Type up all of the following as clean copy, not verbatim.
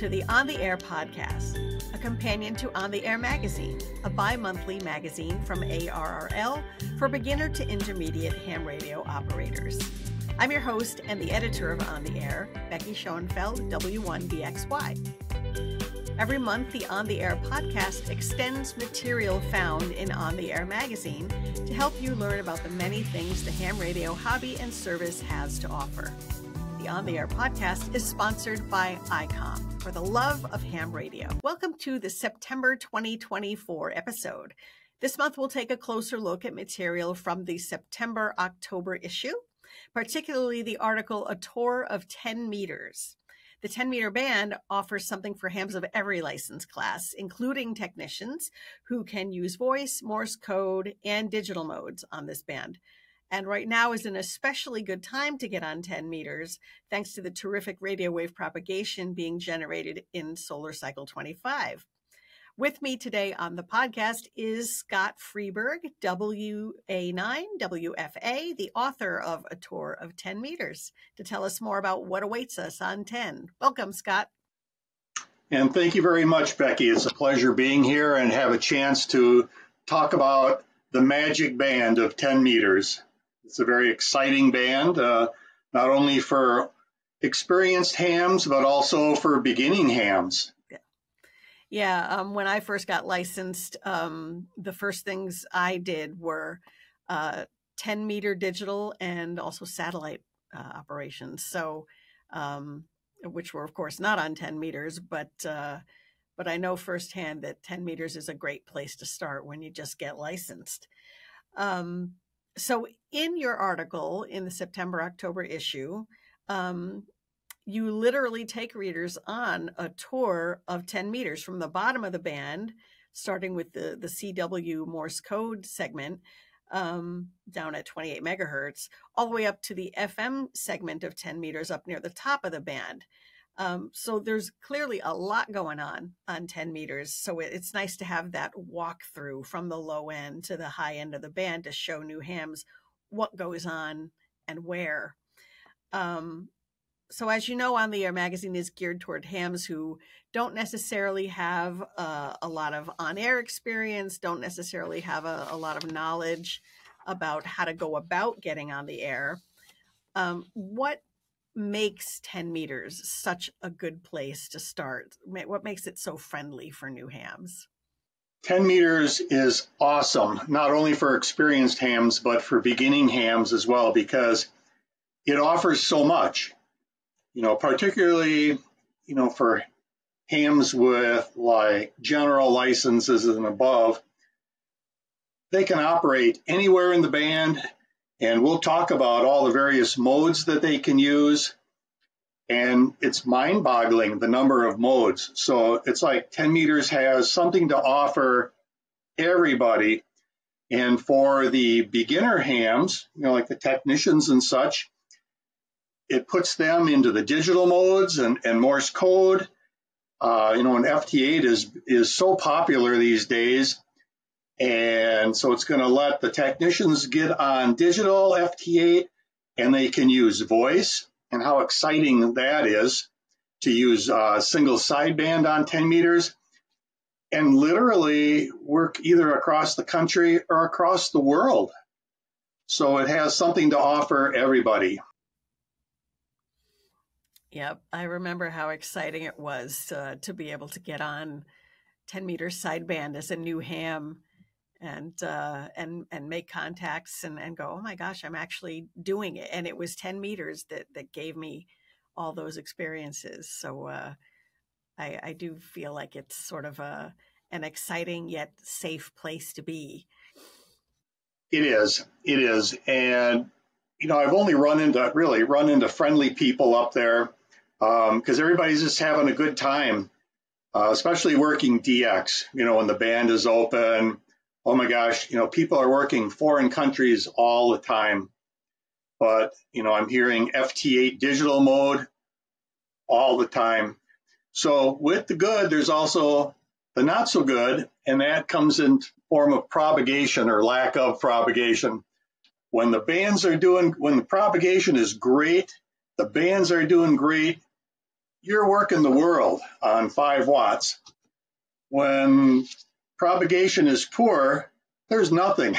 to the On the Air podcast, a companion to On the Air magazine, a bi-monthly magazine from ARRL for beginner to intermediate ham radio operators. I'm your host and the editor of On the Air, Becky Schoenfeld, W1BXY. Every month, the On the Air podcast extends material found in On the Air magazine to help you learn about the many things the ham radio hobby and service has to offer. The On the Air podcast is sponsored by ICOM, for the love of ham radio. Welcome to the September 2024 episode. This month, we'll take a closer look at material from the September-October issue, particularly the article, A Tour of 10 Meters. The 10-meter band offers something for hams of every license class, including technicians who can use voice, Morse code, and digital modes on this band. And right now is an especially good time to get on 10 meters, thanks to the terrific radio wave propagation being generated in Solar Cycle 25. With me today on the podcast is Scott Freeberg, WA9WFA, the author of A Tour of 10 Meters, to tell us more about what awaits us on 10. Welcome, Scott. And thank you very much, Becky. It's a pleasure being here and have a chance to talk about the magic band of 10 meters. It's a very exciting band, not only for experienced hams, but also for beginning hams. Yeah, when I first got licensed, the first things I did were 10-meter digital and also satellite operations. So, which were, of course, not on 10 meters, but I know firsthand that 10 meters is a great place to start when you just get licensed. So in your article in the September-October issue, you literally take readers on a tour of 10 meters from the bottom of the band, starting with the CW Morse code segment down at 28 megahertz, all the way up to the FM segment of 10 meters up near the top of the band. So there's clearly a lot going on 10 meters. So it's nice to have that walkthrough from the low end to the high end of the band to show new hams what goes on and where. So as you know, On the Air magazine is geared toward hams who don't necessarily have a lot of on-air experience, don't necessarily have a lot of knowledge about how to go about getting on the air. What makes 10 meters such a good place to start? What makes it so friendly for new hams? 10 meters is awesome, not only for experienced hams, but for beginning hams as well, because it offers so much. Particularly, for hams with like general licenses and above, they can operate anywhere in the band, and we'll talk about all the various modes that they can use. And it's mind-boggling, the number of modes. So it's like 10 meters has something to offer everybody. And for the beginner hams, like the technicians and such, it puts them into the digital modes and Morse code. And FT8 is so popular these days. And so it's going to let the technicians get on digital FT8, and they can use voice. And how exciting that is to use single sideband on 10 meters and literally work either across the country or across the world. So it has something to offer everybody. Yep, I remember how exciting it was to be able to get on 10-meter sideband as a new ham and make contacts and go, oh my gosh, I'm actually doing it. And it was 10 meters that gave me all those experiences. So I do feel like it's sort of an exciting yet safe place to be. It is. And, I've only run into friendly people up there because everybody's just having a good time, especially working DX, when the band is open. Oh my gosh, people are working foreign countries all the time. But, I'm hearing FT8 digital mode all the time. So with the good, there's also the not so good, and that comes in form of propagation or lack of propagation. When the propagation is great, the bands are doing great, you're working the world on 5 watts. When propagation is poor, there's nothing,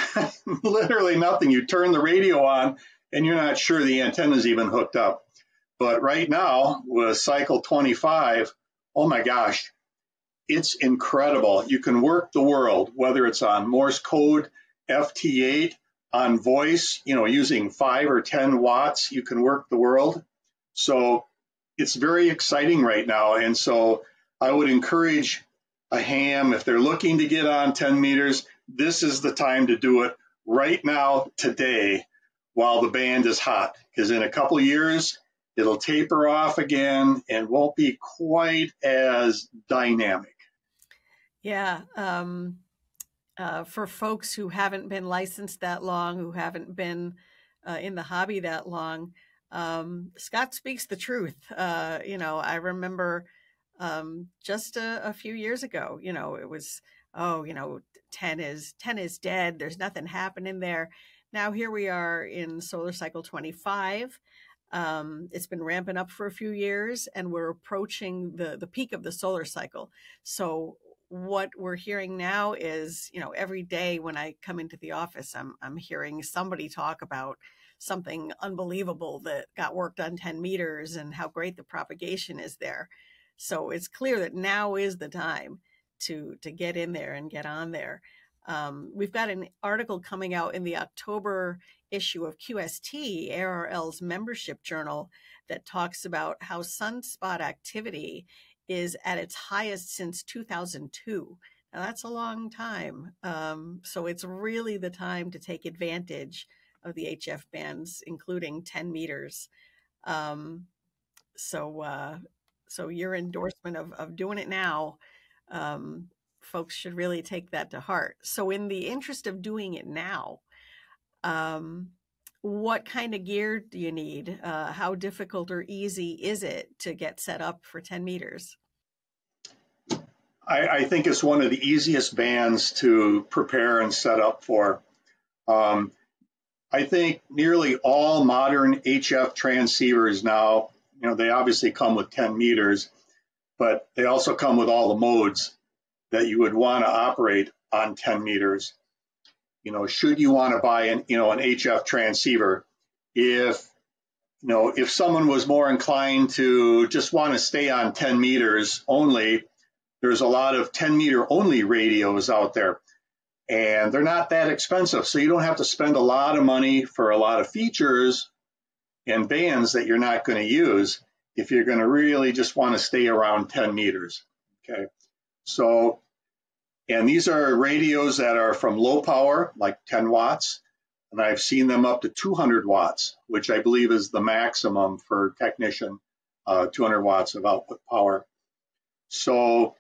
literally nothing. You turn the radio on and you're not sure the antenna is even hooked up. But right now with cycle 25, oh my gosh, it's incredible. You can work the world, whether it's on Morse code, FT8, on voice, using 5 or 10 watts, you can work the world. So it's very exciting right now. And so I would encourage a ham, if they're looking to get on 10 meters, this is the time to do it right now, today, while the band is hot. Because in a couple of years, it'll taper off again and won't be quite as dynamic. Yeah. For folks who haven't been licensed that long, who haven't been in the hobby that long, Scott speaks the truth. I remember just a few years ago, it was, 10 is dead. There's nothing happening there. Now here we are in solar cycle 25. It's been ramping up for a few years, and we're approaching the peak of the solar cycle. So what we're hearing now is, every day when I come into the office, I'm hearing somebody talk about something unbelievable that got worked on 10 meters and how great the propagation is there. So it's clear that now is the time to get in there and get on there. We've got an article coming out in the October issue of QST, ARRL's membership journal, that talks about how sunspot activity is at its highest since 2002. Now that's a long time. So it's really the time to take advantage of the HF bands, including 10 meters. So your endorsement of doing it now, folks should really take that to heart. So in the interest of doing it now, what kind of gear do you need? How difficult or easy is it to get set up for 10 meters? I think it's one of the easiest bands to prepare and set up for. I think nearly all modern HF transceivers now, they obviously come with 10 meters, but they also come with all the modes that you would want to operate on 10 meters. Should you want to buy an HF transceiver, if someone was more inclined to just want to stay on 10 meters only, there's a lot of 10 meter only radios out there, and they're not that expensive. So you don't have to spend a lot of money for a lot of features and bands that you're not going to use if you're going to really just want to stay around 10 meters. Okay. So, and these are radios that are from low power, like 10 watts, and I've seen them up to 200 watts, which I believe is the maximum for technician, 200 watts of output power. So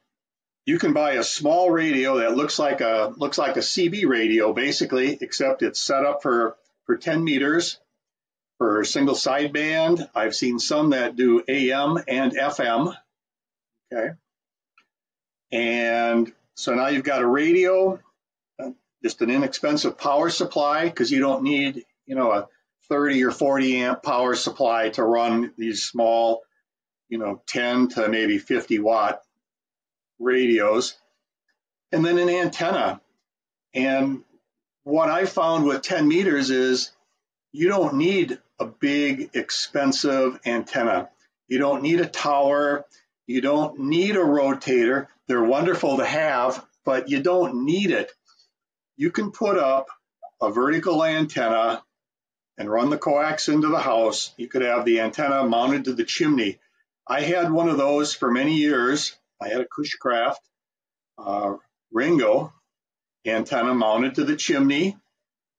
you can buy a small radio that looks like a CB radio, basically, except it's set up for 10 meters for single sideband. I've seen some that do AM and FM. Okay. And so now you've got a radio, just an inexpensive power supply, because you don't need, a 30 or 40 amp power supply to run these small, 10 to maybe 50 watt radios, and then an antenna. And what I found with 10 meters is you don't need a big, expensive antenna. You don't need a tower. You don't need a rotator. They're wonderful to have, but you don't need it. You can put up a vertical antenna and run the coax into the house. You could have the antenna mounted to the chimney. I had one of those for many years. I had a Cushcraft Ringo antenna mounted to the chimney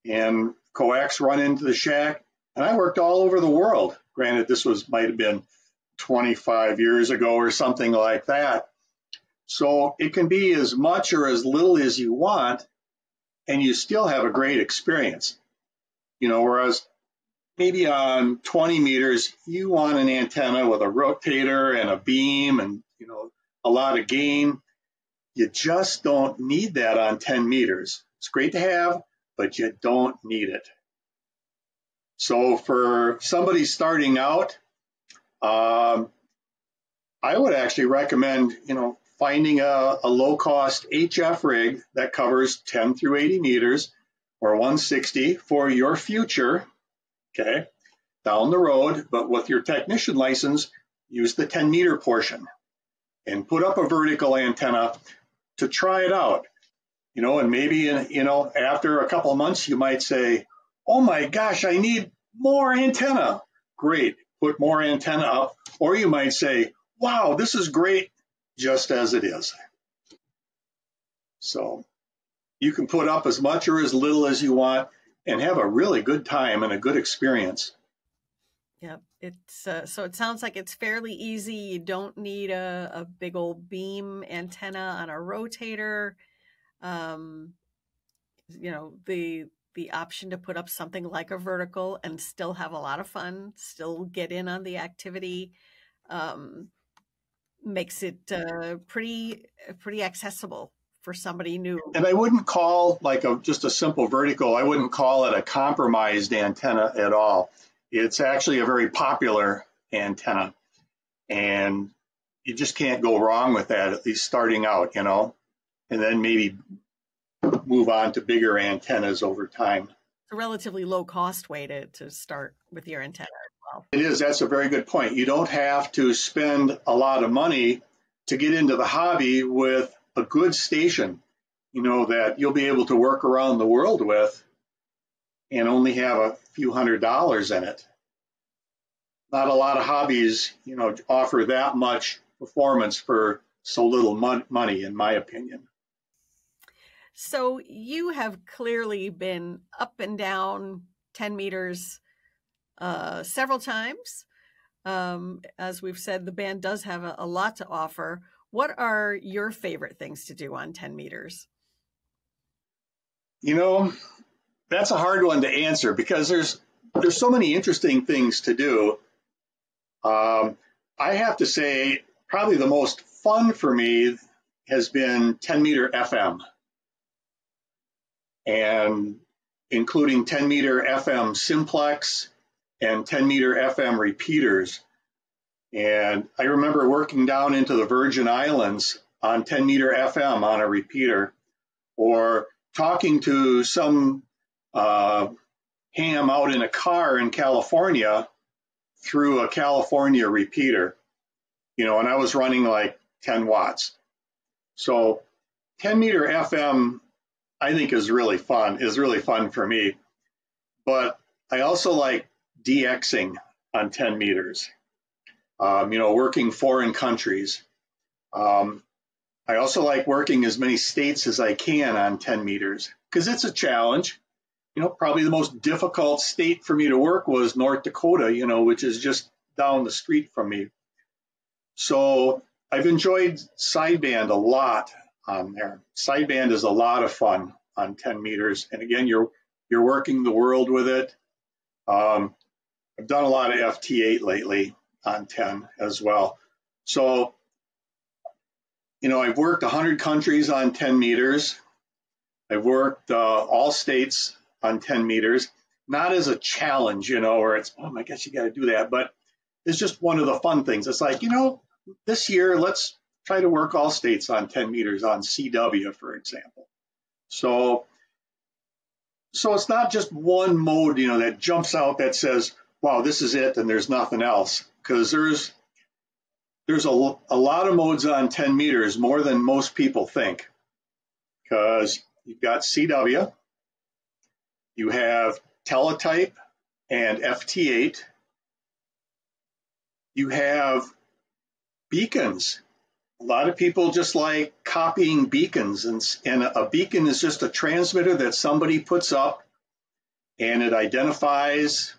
and coax run into the shack. And I worked all over the world. Granted, this might have been 25 years ago or something like that. So it can be as much or as little as you want, and you still have a great experience. Whereas maybe on 20 meters, you want an antenna with a rotator and a beam and, a lot of gain. You just don't need that on 10 meters. It's great to have, but you don't need it. So for somebody starting out, I I would actually recommend, finding a low-cost HF rig that covers 10 through 80 meters or 160 for your future, okay, down the road. But with your technician license, use the 10-meter portion and put up a vertical antenna to try it out. And maybe, after a couple of months, you might say, oh my gosh, I need more antenna. Great, put more antenna up. Or you might say, wow, this is great just as it is. So you can put up as much or as little as you want and have a really good time and a good experience. Yep. So it sounds like it's fairly easy. You don't need a big old beam antenna on a rotator. The option to put up something like a vertical and still have a lot of fun, still get in on the activity, makes it pretty accessible for somebody new. And I wouldn't call just a simple vertical, I wouldn't call it a compromised antenna at all. It's actually a very popular antenna, and you just can't go wrong with that, at least starting out, and then maybe move on to bigger antennas over time. It's a relatively low cost way to start with your antenna as well. It is. That's a very good point. You don't have to spend a lot of money to get into the hobby with a good station, that you'll be able to work around the world with and only have a few $100s in it. Not a lot of hobbies, offer that much performance for so little money, in my opinion. So you have clearly been up and down 10 meters several times. As we've said, the band does have a lot to offer. What are your favorite things to do on 10 meters? That's a hard one to answer because there's so many interesting things to do. I have to say, probably the most fun for me has been 10-meter FM, and including 10-meter FM simplex and 10-meter FM repeaters. And I remember working down into the Virgin Islands on 10-meter FM on a repeater, or talking to some ham out in a car in California through a California repeater, and I was running like 10 watts. So 10-meter FM, I think is really fun for me. But I also like DXing on 10 meters, working foreign countries. I also like working as many states as I can on 10 meters because it's a challenge. Probably the most difficult state for me to work was North Dakota, which is just down the street from me. So I've enjoyed sideband a lot on there. Sideband is a lot of fun on 10 meters. And again, you're working the world with it. I've done a lot of FT8 lately on 10 as well. So, I've worked 100 countries on 10 meters. I've worked all states on 10 meters, not as a challenge, where it's, oh my gosh, you got to do that. But it's just one of the fun things. It's like, this year, let's try to work all states on 10 meters on CW, for example. So it's not just one mode, that jumps out that says, wow, this is it, and there's nothing else. Because there's a lot of modes on 10 meters, more than most people think. Because you've got CW, you have teletype and FT8, you have beacons. A lot of people just like copying beacons, and a beacon is just a transmitter that somebody puts up, and it identifies,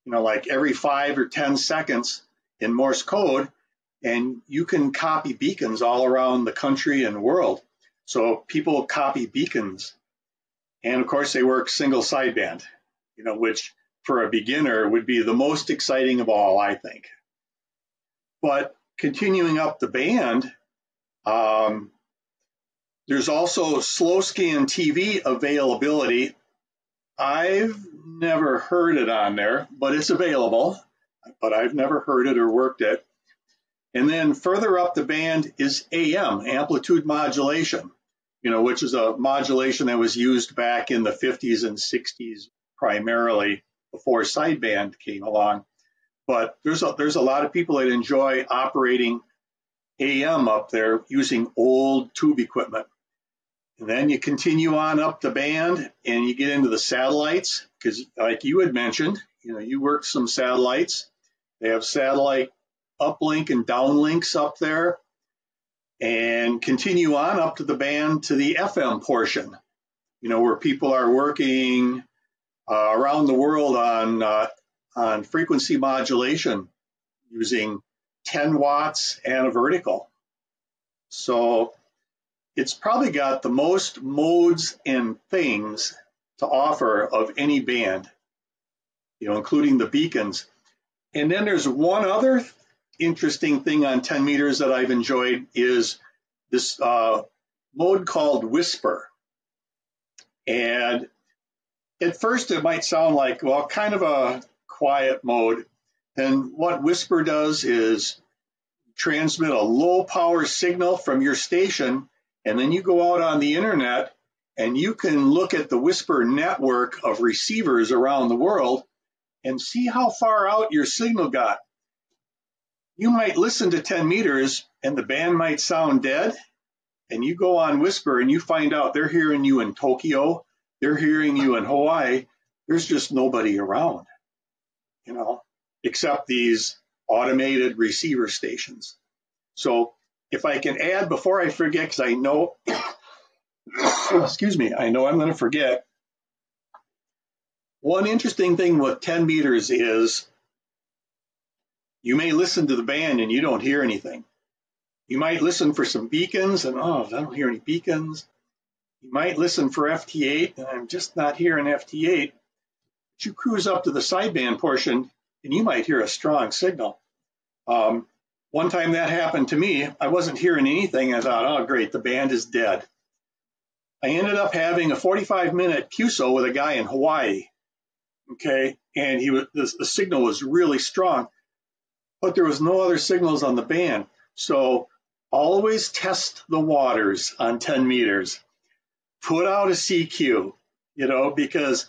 like every 5 or 10 seconds in Morse code, and you can copy beacons all around the country and world. So people copy beacons, and of course they work single sideband, which for a beginner would be the most exciting of all, I think. But continuing up the band, there's also slow scan TV availability. I've never heard it on there, but it's available. But I've never heard it or worked it. And then further up the band is AM, amplitude modulation, which is a modulation that was used back in the 50s and 60s primarily before sideband came along. But there's a lot of people that enjoy operating AM up there using old tube equipment. And then you continue on up the band and you get into the satellites, because like you had mentioned, you work some satellites. They have satellite uplink and downlinks up there, and continue on up to the band to the FM portion, where people are working around the world on frequency modulation using 10 watts and a vertical. So it's probably got the most modes and things to offer of any band, including the beacons. And then there's one other interesting thing on 10 meters that I've enjoyed is this mode called Whisper. And at first it might sound like, well, kind of a quiet mode. And what Whisper does is transmit a low power signal from your station, and then you go out on the internet and you can look at the Whisper network of receivers around the world and see how far out your signal got. You might listen to 10 meters and the band might sound dead, and you go on Whisper and you find out they're hearing you in Tokyo, they're hearing you in Hawaii. There's just nobody around, except these automated receiver stations. So if I can add before I forget, because I know, excuse me, I know I'm going to forget. One interesting thing with 10 meters is you may listen to the band and you don't hear anything. You might listen for some beacons and, I don't hear any beacons. You might listen for FT8 and I'm just not hearing FT8. But you cruise up to the sideband portion and you might hear a strong signal. One time that happened to me, I wasn't hearing anything. I thought, oh, great, the band is dead. I ended up having a 45-minute QSO with a guy in Hawaii. Okay, and the signal was really strong, but there was no other signals on the band. So always test the waters on 10 meters. Put out a CQ, because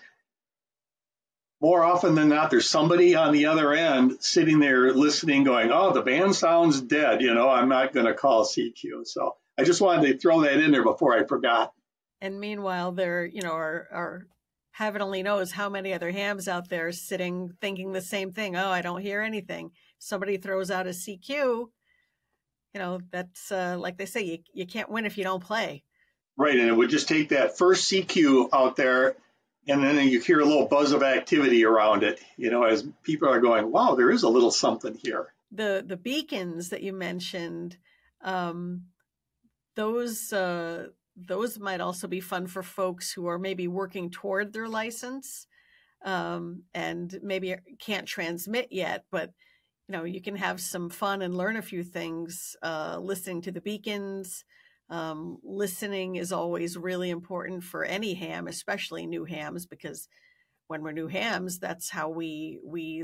more often than not, there's somebody on the other end sitting there listening, going, oh, the band sounds dead. I'm not going to call CQ. So I just wanted to throw that in there before I forgot. And meanwhile, there, our heaven only knows how many other hams out there sitting thinking the same thing. Oh, I don't hear anything. Somebody throws out a CQ. That's like they say, you can't win if you don't play. Right. And it would just take that first CQ out there, and then you hear a little buzz of activity around it, as people are going, wow, there is a little something here. The beacons that you mentioned, those might also be fun for folks who are maybe working toward their license and maybe can't transmit yet, but you can have some fun and learn a few things listening to the beacons. Listening is always really important for any ham, especially new hams, because when we're new hams, that's how we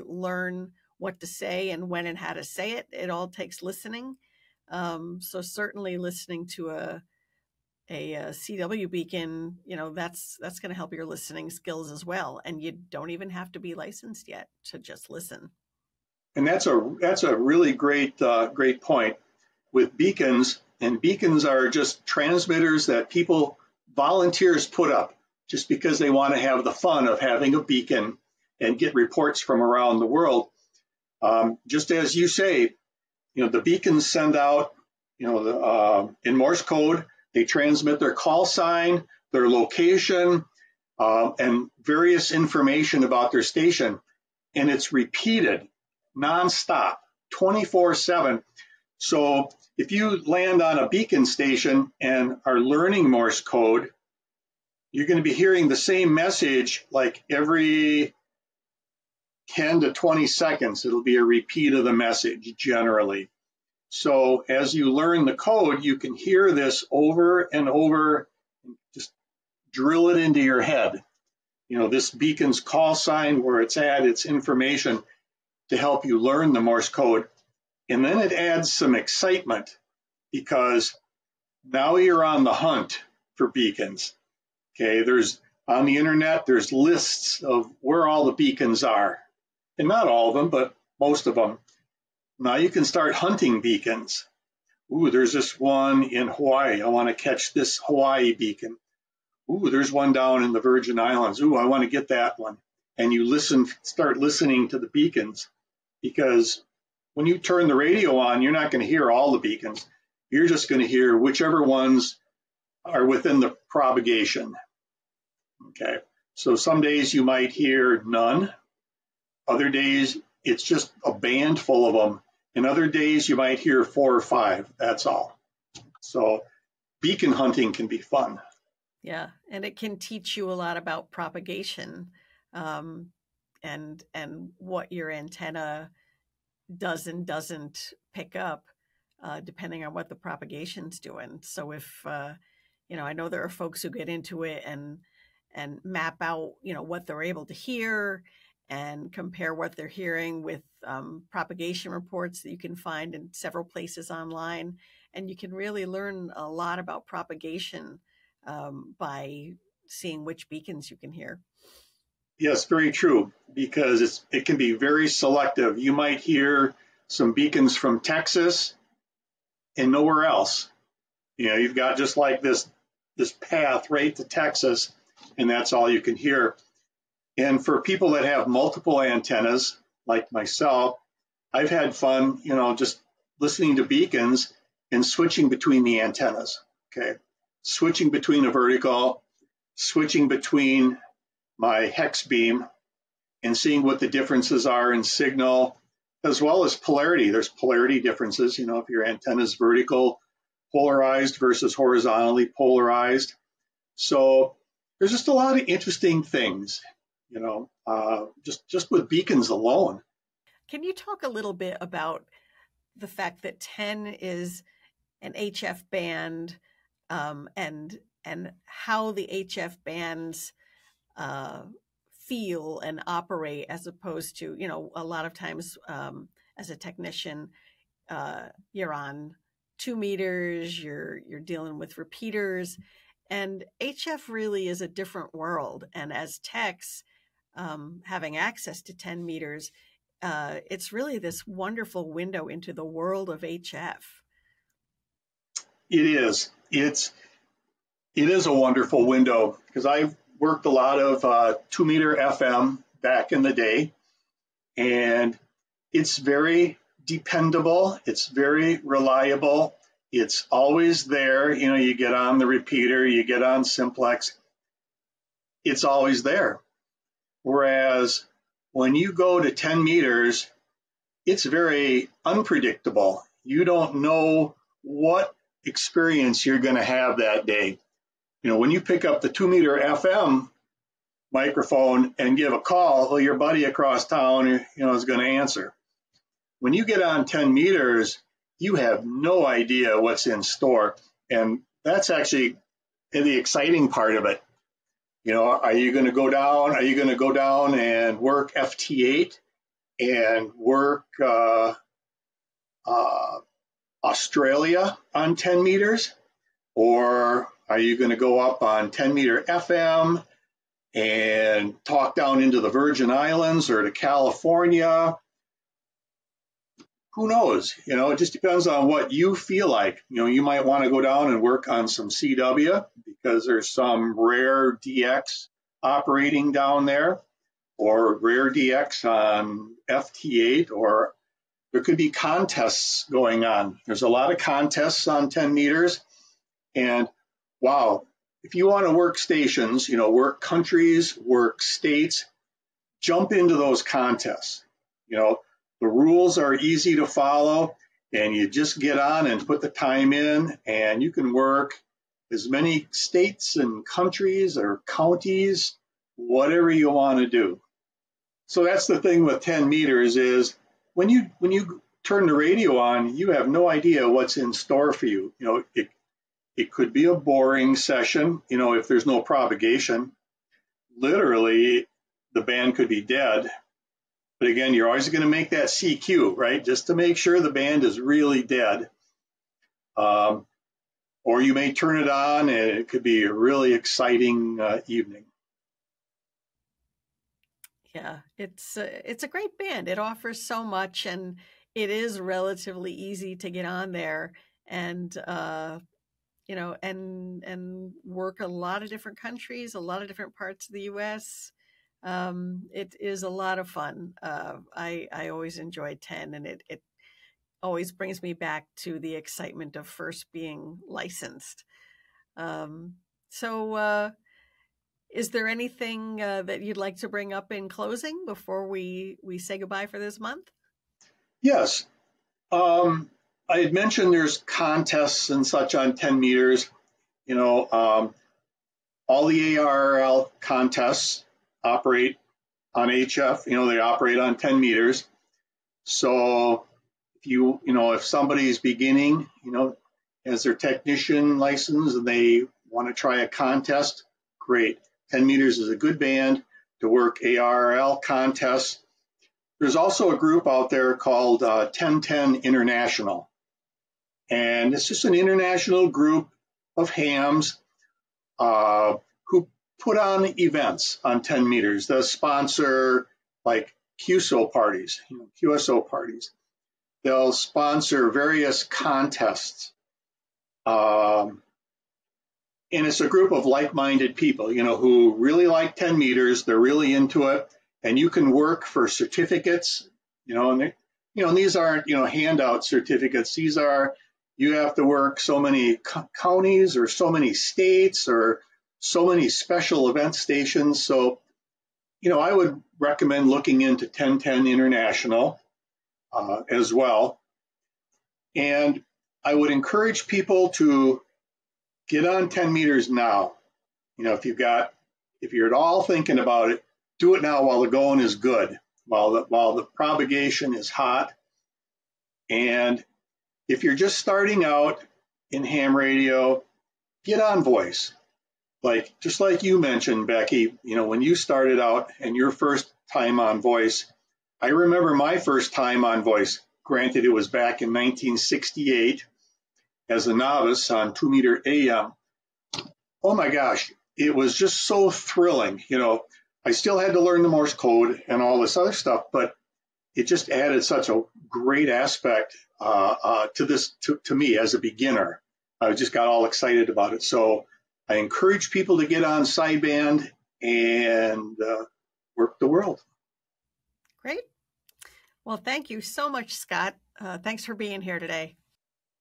learn what to say and when and how to say it. It all takes listening. So certainly listening to a CW beacon, that's going to help your listening skills as well. And you don't even have to be licensed yet to just listen. And that's a really great point with beacons. And beacons are just transmitters that volunteers put up just because they want to have the fun of having a beacon and get reports from around the world. Just as you say, the beacons send out, in Morse code, they transmit their call sign, their location, and various information about their station. And it's repeated nonstop, 24/7. So if you land on a beacon station and are learning Morse code, you're going to be hearing the same message like every 10 to 20 seconds. It'll be a repeat of the message generally. So as you learn the code, you can hear this over and over, just drill it into your head. This beacon's call sign, where it's at, its information to help you learn the Morse code. And then it adds some excitement because now you're on the hunt for beacons. Okay, there's on the internet, there's lists of where all the beacons are. And not all of them, but most of them. Now you can start hunting beacons. Ooh, there's this one in Hawaii. I want to catch this Hawaii beacon. Ooh, there's one down in the Virgin Islands. Ooh, I want to get that one. And you start listening to the beacons, because when you turn the radio on, you're not going to hear all the beacons. You're just going to hear whichever ones are within the propagation. Okay, so some days you might hear none. Other days it's just a band full of them. And other days you might hear 4 or 5. That's all. So beacon hunting can be fun. Yeah, and it can teach you a lot about propagation, and what your antenna does and doesn't pick up, depending on what the propagation's doing. So if I know there are folks who get into it and map out what they're able to hear and compare what they're hearing with propagation reports that you can find in several places online, and you can really learn a lot about propagation by seeing which beacons you can hear. Yes, very true, because it can be very selective. You might hear some beacons from Texas and nowhere else. You've got just like this path right to Texas, and that's all you can hear. And for people that have multiple antennas, like myself, I've had fun, just listening to beacons and switching between the antennas. Okay, switching between a vertical, switching between my hex beam, and seeing what the differences are in signal, as well as polarity. There's polarity differences, if your antenna is vertical polarized versus horizontally polarized. So there's just a lot of interesting things, just with beacons alone. Can you talk a little bit about the fact that 10 is an HF band, and how the HF bands feel and operate, as opposed to, a lot of times as a technician, you're on 2 meters, you're dealing with repeaters, and HF really is a different world. And as techs, having access to 10 meters, it's really this wonderful window into the world of HF. It is. It is a wonderful window, because I've worked a lot of 2 meter FM back in the day, and it's very dependable. It's very reliable. It's always there. You get on the repeater, you get on simplex, it's always there. Whereas when you go to 10 meters, it's very unpredictable. You don't know what experience you're going to have that day. When you pick up the 2 meter FM microphone and give a call, well, your buddy across town, is going to answer. When you get on 10 meters, you have no idea what's in store. And that's actually the exciting part of it. Are you going to go down? Are you going to go down and work FT8 and work Australia on 10 meters? Or are you going to go up on 10 meter FM and talk down into the Virgin Islands or to California? Who knows? It just depends on what you feel like. You might want to go down and work on some CW because there's some rare DX operating down there, or rare DX on FT8, or there could be contests going on. There's a lot of contests on 10 meters. And wow, if you want to work stations, work countries, work states, jump into those contests. The rules are easy to follow, and you just get on and put the time in, and you can work as many states and countries or counties, whatever you want to do. So that's the thing with 10 meters is when you turn the radio on, you have no idea what's in store for you. It could be a boring session, if there's no propagation. Literally, the band could be dead. But again, you're always going to make that CQ, right? Just to make sure the band is really dead. Or you may turn it on and it could be a really exciting evening. Yeah, it's a great band. It offers so much, and it is relatively easy to get on there and and work a lot of different countries, a lot of different parts of the U.S. It is a lot of fun. I always enjoy 10, and it always brings me back to the excitement of first being licensed. Is there anything that you'd like to bring up in closing before we say goodbye for this month? Yes. I had mentioned there's contests and such on 10 meters. All the ARRL contests operate on HF. They operate on 10 meters. So if somebody's beginning, as their technician license and they want to try a contest, great. 10 meters is a good band to work ARRL contests. There's also a group out there called 1010 International. And it's just an international group of hams who put on events on 10 meters. They sponsor like QSO parties, QSO parties. They'll sponsor various contests. And it's a group of like-minded people, who really like 10 meters. They're really into it. And you can work for certificates, and these aren't, handout certificates. These are, you have to work so many counties or so many states or so many special event stations. So, I would recommend looking into 1010 International as well. And I would encourage people to get on 10 meters now. If you're at all thinking about it, do it now while the going is good, while the propagation is hot. And if you're just starting out in ham radio, get on voice. Just like you mentioned, Becky, when you started out and your first time on voice, I remember my first time on voice. Granted, it was back in 1968 as a novice on 2 meter AM. Oh my gosh, it was just so thrilling. I still had to learn the Morse code and all this other stuff, but it just added such a great aspect to me as a beginner. I just got all excited about it. So I encourage people to get on sideband and work the world. Great. Well, thank you so much, Scott. Thanks for being here today.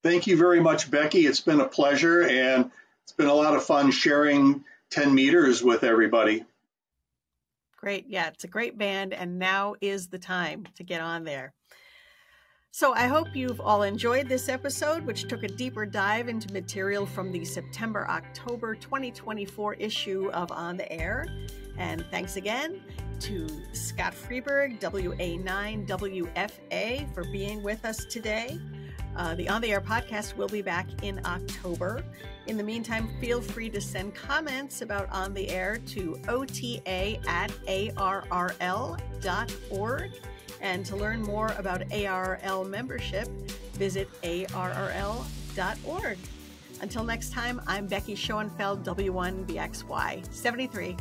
Thank you very much, Becky. It's been a pleasure, and it's been a lot of fun sharing 10 meters with everybody. Great. Yeah, it's a great band, and now is the time to get on there. So I hope you've all enjoyed this episode, which took a deeper dive into material from the September-October 2024 issue of On the Air. And thanks again to Scott Freeberg, WA9WFA, for being with us today. The On the Air podcast will be back in October. In the meantime, feel free to send comments about On the Air to ota@arrl.org. And to learn more about ARRL membership, visit arrl.org. Until next time, I'm Becky Schoenfeld, W1BXY 73.